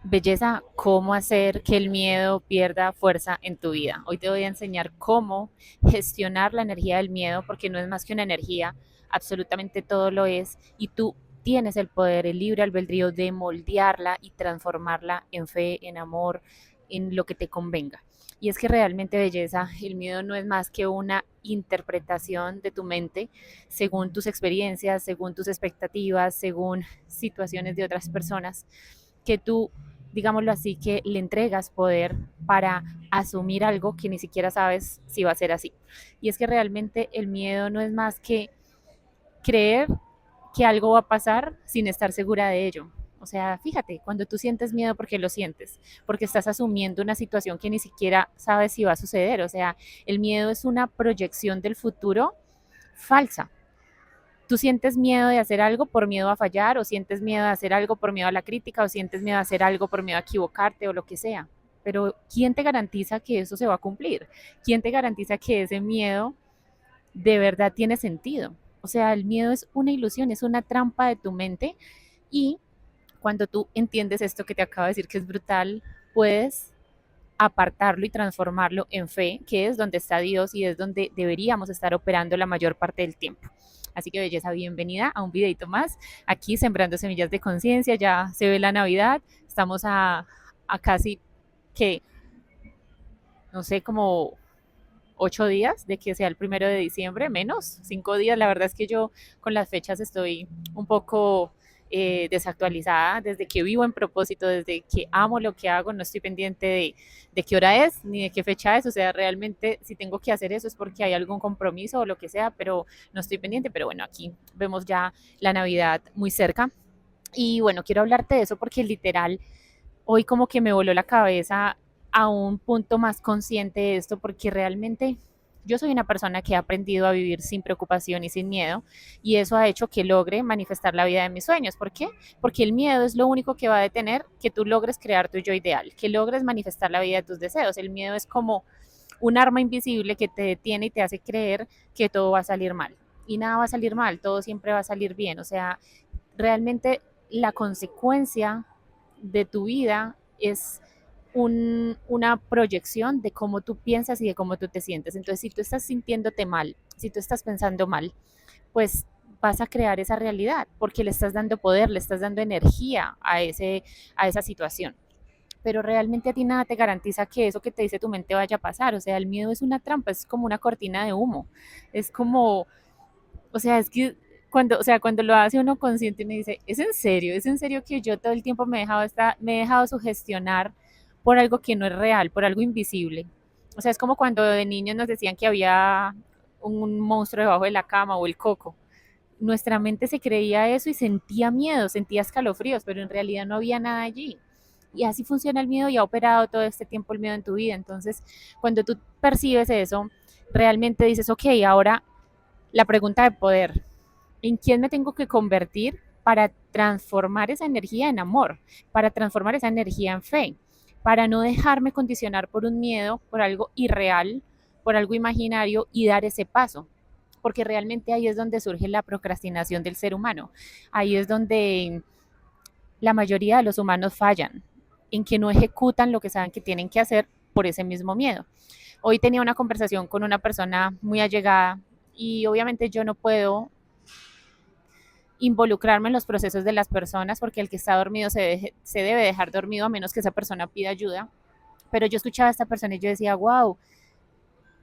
Belleza, cómo hacer que el miedo pierda fuerza en tu vida. Hoy te voy a enseñar cómo gestionar la energía del miedo, porque no es más que una energía, absolutamente todo lo es, y tú tienes el poder, el libre albedrío de moldearla y transformarla en fe, en amor, en lo que te convenga. Y es que realmente belleza, el miedo no es más que una interpretación de tu mente según tus experiencias, según tus expectativas, según situaciones de otras personas, que tú, digámoslo así, que le entregas poder para asumir algo que ni siquiera sabes si va a ser así. Y es que realmente el miedo no es más que creer que algo va a pasar sin estar segura de ello. O sea, fíjate, cuando tú sientes miedo, ¿por qué lo sientes? Porque estás asumiendo una situación que ni siquiera sabes si va a suceder. O sea, el miedo es una proyección del futuro falsa. Tú sientes miedo de hacer algo por miedo a fallar, o sientes miedo de hacer algo por miedo a la crítica, o sientes miedo de hacer algo por miedo a equivocarte o lo que sea. Pero ¿quién te garantiza que eso se va a cumplir? ¿Quién te garantiza que ese miedo de verdad tiene sentido? O sea, el miedo es una ilusión, es una trampa de tu mente, y cuando tú entiendes esto que te acabo de decir, que es brutal, puedes apartarlo y transformarlo en fe, que es donde está Dios y es donde deberíamos estar operando la mayor parte del tiempo. Así que belleza, bienvenida a un videito más, aquí sembrando semillas de conciencia. Ya se ve la Navidad, estamos a casi que, no sé, como 8 días de que sea el 1 de diciembre, menos 5 días. La verdad es que yo con las fechas estoy un poco desactualizada. Desde que vivo en propósito, desde que amo lo que hago, no estoy pendiente de qué hora es ni de qué fecha es. O sea, realmente si tengo que hacer eso es porque hay algún compromiso o lo que sea, pero no estoy pendiente. Pero bueno, aquí vemos ya la Navidad muy cerca. Y bueno, quiero hablarte de eso porque literal hoy como que me voló la cabeza a un punto más consciente de esto, porque realmente yo soy una persona que ha aprendido a vivir sin preocupación y sin miedo, y eso ha hecho que logre manifestar la vida de mis sueños. ¿Por qué? Porque el miedo es lo único que va a detener que tú logres crear tu yo ideal, que logres manifestar la vida de tus deseos. El miedo es como un arma invisible que te detiene y te hace creer que todo va a salir mal. Y nada va a salir mal, todo siempre va a salir bien. O sea, realmente la consecuencia de tu vida es una proyección de cómo tú piensas y de cómo tú te sientes. Entonces, si tú estás sintiéndote mal, si tú estás pensando mal, pues vas a crear esa realidad porque le estás dando poder, le estás dando energía a esa situación. Pero realmente a ti nada te garantiza que eso que te dice tu mente vaya a pasar. O sea, el miedo es una trampa, es como una cortina de humo. Es como, o sea, es que cuando, o sea, cuando lo hace uno consciente me dice, es en serio que yo todo el tiempo me he dejado sugestionar por algo que no es real, por algo invisible. O sea, es como cuando de niños nos decían que había un monstruo debajo de la cama o el coco. Nuestra mente se creía eso y sentía miedo, sentía escalofríos, pero en realidad no había nada allí. Y así funciona el miedo y ha operado todo este tiempo el miedo en tu vida. Entonces, cuando tú percibes eso, realmente dices, ok, ahora la pregunta de poder, ¿en quién me tengo que convertir para transformar esa energía en amor, para transformar esa energía en fe, para no dejarme condicionar por un miedo, por algo irreal, por algo imaginario, y dar ese paso? Porque realmente ahí es donde surge la procrastinación del ser humano. Ahí es donde la mayoría de los humanos fallan, en que no ejecutan lo que saben que tienen que hacer por ese mismo miedo. Hoy tenía una conversación con una persona muy allegada, y obviamente yo no puedo involucrarme en los procesos de las personas, porque el que está dormido se debe dejar dormido a menos que esa persona pida ayuda. Pero yo escuchaba a esta persona y yo decía, wow,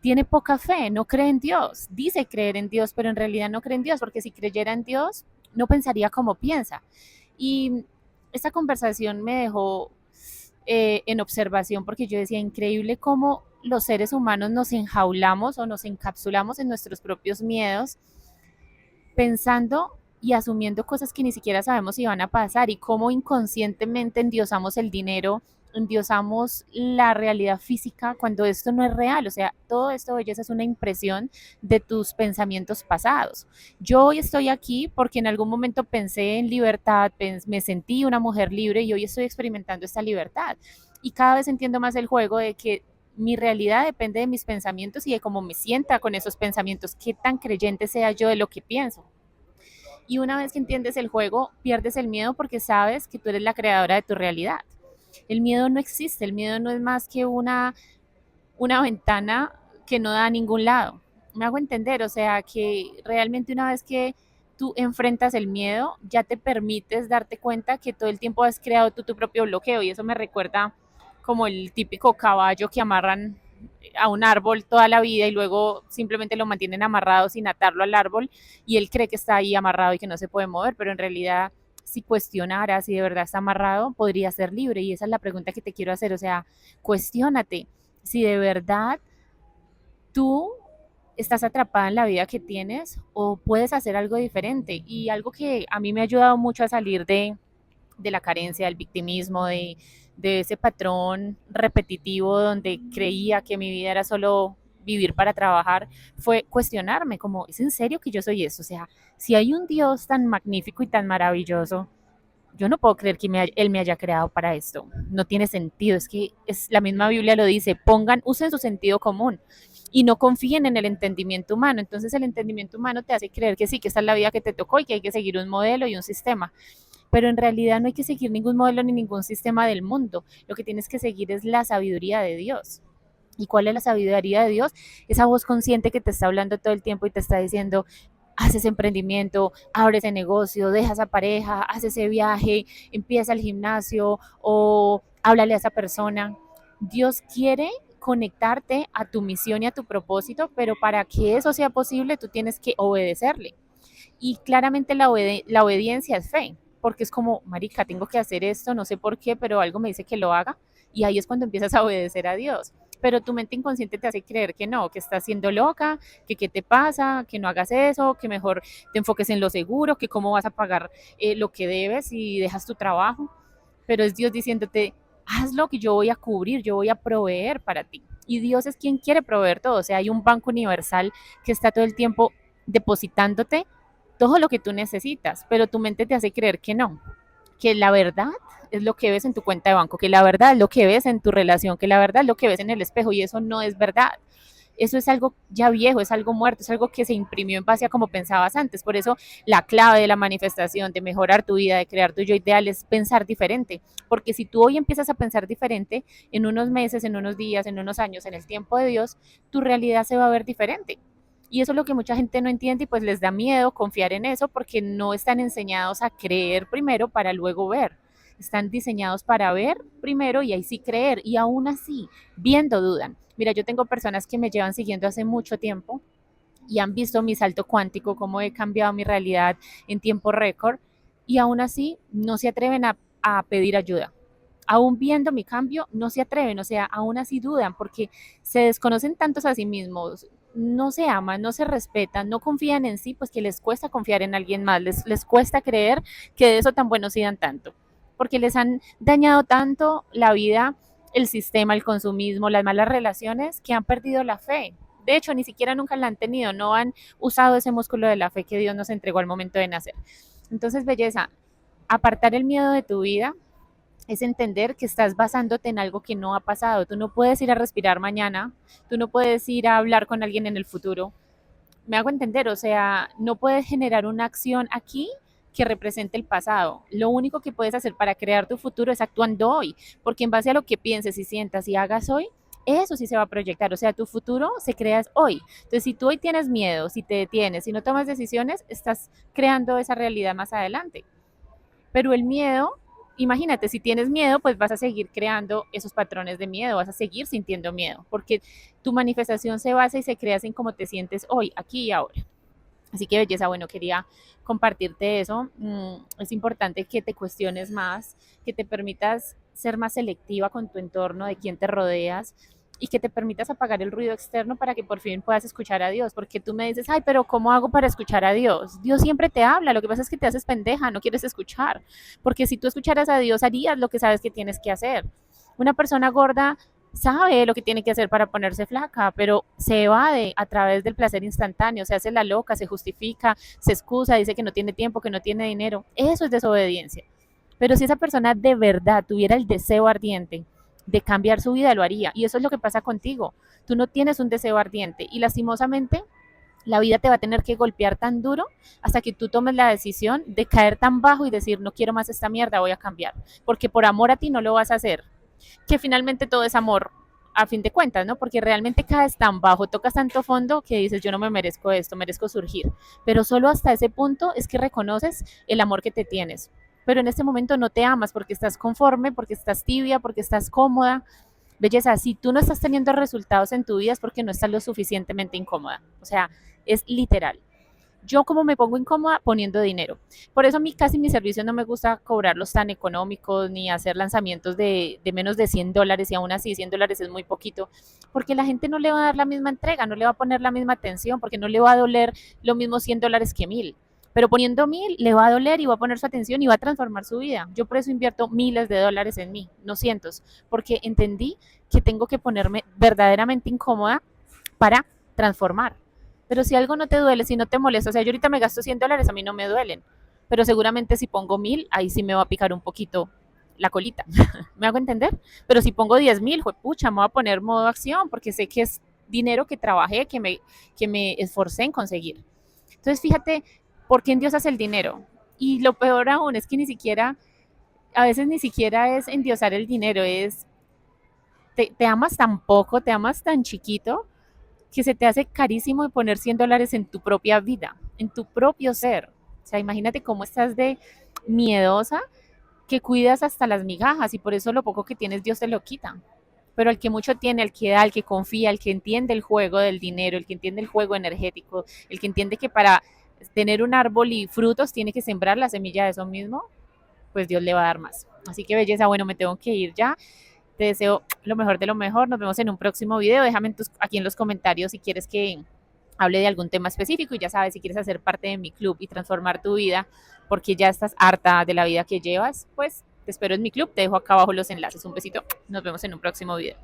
tiene poca fe, no cree en Dios, dice creer en Dios, pero en realidad no cree en Dios, porque si creyera en Dios, no pensaría como piensa. Y esta conversación me dejó en observación, porque yo decía, increíble cómo los seres humanos nos enjaulamos o nos encapsulamos en nuestros propios miedos, pensando y asumiendo cosas que ni siquiera sabemos si van a pasar, y cómo inconscientemente endiosamos el dinero, endiosamos la realidad física cuando esto no es real. O sea, todo esto, belleza, es una impresión de tus pensamientos pasados. Yo hoy estoy aquí porque en algún momento pensé en libertad, me sentí una mujer libre, y hoy estoy experimentando esta libertad. Y cada vez entiendo más el juego de que mi realidad depende de mis pensamientos y de cómo me sienta con esos pensamientos, qué tan creyente sea yo de lo que pienso. Y una vez que entiendes el juego, pierdes el miedo porque sabes que tú eres la creadora de tu realidad. El miedo no existe, el miedo no es más que una ventana que no da a ningún lado. Me hago entender, o sea, que realmente una vez que tú enfrentas el miedo, ya te permites darte cuenta que todo el tiempo has creado tú tu propio bloqueo y eso me recuerda como el típico caballo que amarran a un árbol toda la vida y luego simplemente lo mantienen amarrado sin atarlo al árbol y él cree que está ahí amarrado y que no se puede mover, pero en realidad si cuestionara si de verdad está amarrado, podría ser libre y esa es la pregunta que te quiero hacer, o sea, cuestiónate si de verdad tú estás atrapada en la vida que tienes o puedes hacer algo diferente. Y algo que a mí me ha ayudado mucho a salir de la carencia, del victimismo, de ese patrón repetitivo donde creía que mi vida era solo vivir para trabajar, fue cuestionarme como, ¿es en serio que yo soy eso? O sea, si hay un Dios tan magnífico y tan maravilloso, yo no puedo creer que Él me haya creado para esto. No tiene sentido. Es que la misma Biblia lo dice. Usen su sentido común y no confíen en el entendimiento humano. Entonces el entendimiento humano te hace creer que sí, que esta es la vida que te tocó y que hay que seguir un modelo y un sistema. Pero en realidad no hay que seguir ningún modelo ni ningún sistema del mundo. Lo que tienes que seguir es la sabiduría de Dios. ¿Y cuál es la sabiduría de Dios? Esa voz consciente que te está hablando todo el tiempo y te está diciendo, haz ese emprendimiento, abre ese negocio, deja esa pareja, haz ese viaje, empieza el gimnasio o háblale a esa persona. Dios quiere conectarte a tu misión y a tu propósito, pero para que eso sea posible, tú tienes que obedecerle. Y claramente la obediencia es fe, porque es como, marica, tengo que hacer esto, no sé por qué, pero algo me dice que lo haga, y ahí es cuando empiezas a obedecer a Dios. Pero tu mente inconsciente te hace creer que no, que estás siendo loca, que qué te pasa, que no hagas eso, que mejor te enfoques en lo seguro, que cómo vas a pagar lo que debes y dejas tu trabajo. Pero es Dios diciéndote, haz lo que yo voy a cubrir, yo voy a proveer para ti. Y Dios es quien quiere proveer todo. O sea, hay un banco universal que está todo el tiempo depositándote todo lo que tú necesitas, pero tu mente te hace creer que no, que la verdad es lo que ves en tu cuenta de banco, que la verdad es lo que ves en tu relación, que la verdad es lo que ves en el espejo y eso no es verdad. Eso es algo ya viejo, es algo muerto, es algo que se imprimió en base a como pensabas antes. Por eso la clave de la manifestación, de mejorar tu vida, de crear tu yo ideal es pensar diferente. Porque si tú hoy empiezas a pensar diferente, en unos meses, en unos días, en unos años, en el tiempo de Dios, tu realidad se va a ver diferente. Y eso es lo que mucha gente no entiende y pues les da miedo confiar en eso porque no están enseñados a creer primero para luego ver. Están diseñados para ver primero y ahí sí creer. Y aún así, viendo dudan. Mira, yo tengo personas que me llevan siguiendo hace mucho tiempo y han visto mi salto cuántico, cómo he cambiado mi realidad en tiempo récord y aún así no se atreven a pedir ayuda. Aún viendo mi cambio, no se atreven, o sea, aún así dudan porque se desconocen tantos a sí mismos, no se aman, no se respetan, no confían en sí, pues que les cuesta confiar en alguien más, les cuesta creer que de eso tan buenos sigan tanto, porque les han dañado tanto la vida, el sistema, el consumismo, las malas relaciones, que han perdido la fe. De hecho, ni siquiera nunca la han tenido, no han usado ese músculo de la fe que Dios nos entregó al momento de nacer. Entonces, belleza, apartar el miedo de tu vida es entender que estás basándote en algo que no ha pasado. Tú no puedes ir a respirar mañana, tú no puedes ir a hablar con alguien en el futuro. Me hago entender, o sea, no puedes generar una acción aquí que represente el pasado. Lo único que puedes hacer para crear tu futuro es actuando hoy, porque en base a lo que pienses y sientas y hagas hoy, eso sí se va a proyectar, o sea, tu futuro se crea hoy. Entonces, si tú hoy tienes miedo, si te detienes, si no tomas decisiones, estás creando esa realidad más adelante. Pero el miedo, imagínate, si tienes miedo, pues vas a seguir creando esos patrones de miedo, vas a seguir sintiendo miedo, porque tu manifestación se basa y se crea en cómo te sientes hoy, aquí y ahora. Así que belleza, bueno, quería compartirte eso. Es importante que te cuestiones más, que te permitas ser más selectiva con tu entorno, de quién te rodeas y que te permitas apagar el ruido externo para que por fin puedas escuchar a Dios, porque tú me dices, ay, pero ¿cómo hago para escuchar a Dios? Dios siempre te habla, lo que pasa es que te haces pendeja, no quieres escuchar, porque si tú escucharas a Dios harías lo que sabes que tienes que hacer. Una persona gorda sabe lo que tiene que hacer para ponerse flaca, pero se evade a través del placer instantáneo, se hace la loca, se justifica, se excusa, dice que no tiene tiempo, que no tiene dinero. Eso es desobediencia. Pero si esa persona de verdad tuviera el deseo ardiente de cambiar su vida, lo haría. Y eso es lo que pasa contigo. Tú no tienes un deseo ardiente y lastimosamente La vida te va a tener que golpear tan duro hasta que tú tomes la decisión de caer tan bajo y decir, no quiero más esta mierda, voy a cambiar. Porque por amor a ti no lo vas a hacer. Que finalmente todo es amor, a fin de cuentas, ¿no? Porque realmente caes tan bajo, tocas tanto fondo que dices, yo no me merezco esto, merezco surgir. Pero solo hasta ese punto es que reconoces el amor que te tienes. Pero en este momento no te amas porque estás conforme, porque estás tibia, porque estás cómoda. Belleza, si tú no estás teniendo resultados en tu vida es porque no estás lo suficientemente incómoda. O sea, es literal. Yo como me pongo incómoda poniendo dinero. Por eso a mí casi mis servicios no me gusta cobrarlos tan económicos ni hacer lanzamientos de menos de $100 y aún así $100 es muy poquito, porque la gente no le va a dar la misma entrega, no le va a poner la misma atención, porque no le va a doler lo mismo $100 que 1000. Pero poniendo 1000 le va a doler y va a poner su atención y va a transformar su vida. Yo por eso invierto miles de dólares en mí, no cientos, porque entendí que tengo que ponerme verdaderamente incómoda para transformar. Pero si algo no te duele, si no te molesta, o sea, yo ahorita me gasto $100, a mí no me duelen, pero seguramente si pongo 1000, ahí sí me va a picar un poquito la colita. ¿Me hago entender? Pero si pongo 10,000, pucha, me voy a poner modo acción porque sé que es dinero que trabajé, que me esforcé en conseguir. Entonces, fíjate, ¿por qué endiosas el dinero? Y lo peor aún es que ni siquiera, a veces ni siquiera es endiosar el dinero, es te amas tan poco, te amas tan chiquito que se te hace carísimo poner $100 en tu propia vida, en tu propio ser. O sea, imagínate cómo estás de miedosa que cuidas hasta las migajas y por eso lo poco que tienes Dios te lo quita. Pero el que mucho tiene, el que da, el que confía, el que entiende el juego del dinero, el que entiende el juego energético, el que entiende que para tener un árbol y frutos tiene que sembrar la semilla de eso mismo, pues Dios le va a dar más. Así que belleza, bueno, me tengo que ir ya. Te deseo lo mejor de lo mejor. Nos vemos en un próximo video. Déjame aquí en los comentarios si quieres que hable de algún tema específico y ya sabes, si quieres hacer parte de mi club y transformar tu vida porque ya estás harta de la vida que llevas, pues te espero en mi club. Te dejo acá abajo los enlaces. Un besito. Nos vemos en un próximo video.